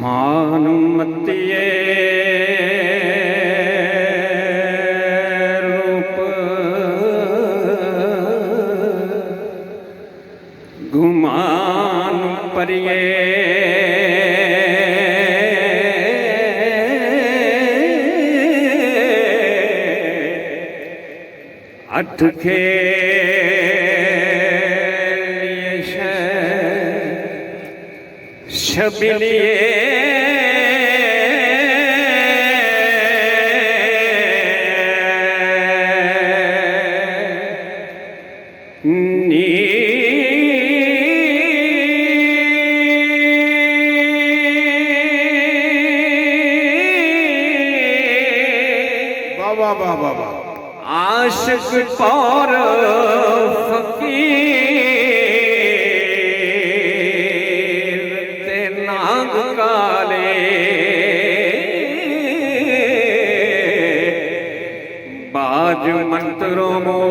मानुमतिये रूप गुमान परिये अठ के शबिलिए आशिक पौर फकीर ते नाग काले बाज मंत्रों मोलना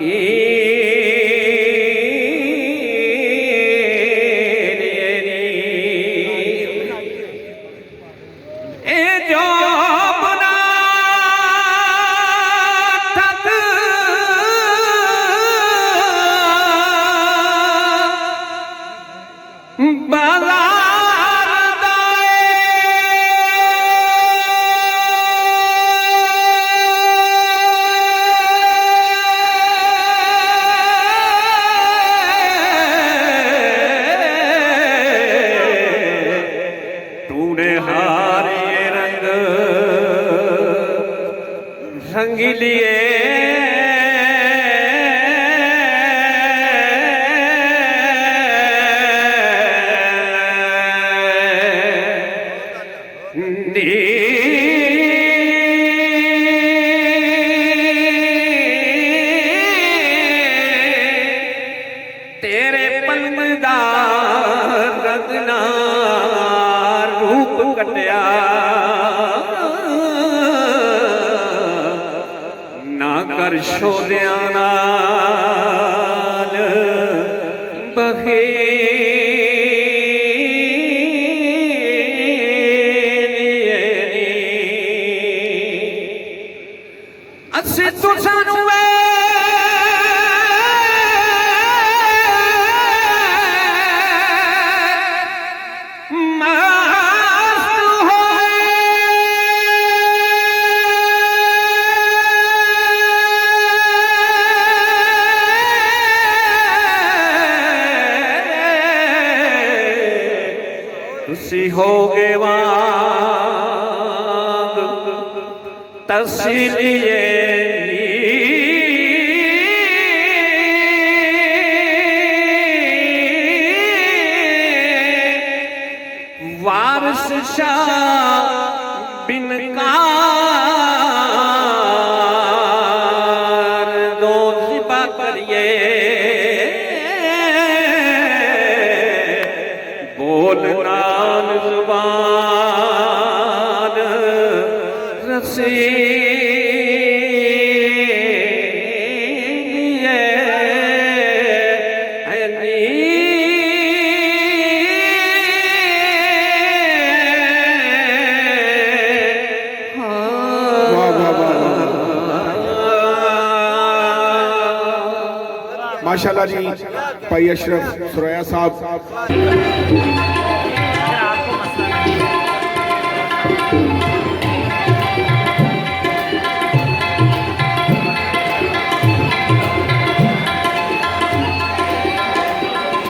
की रंगीलिए तेरे पलमदार रंगना रूप कटिया कर शोदिया नाल बखे असी तू सानू तुसी होगे वांग तस्लीये वारिस शाह बिन कार दो ज़िबा करिए बोलना जुबान रसी माशाल्लाह जी भाई अशरफ सुरैया साहब।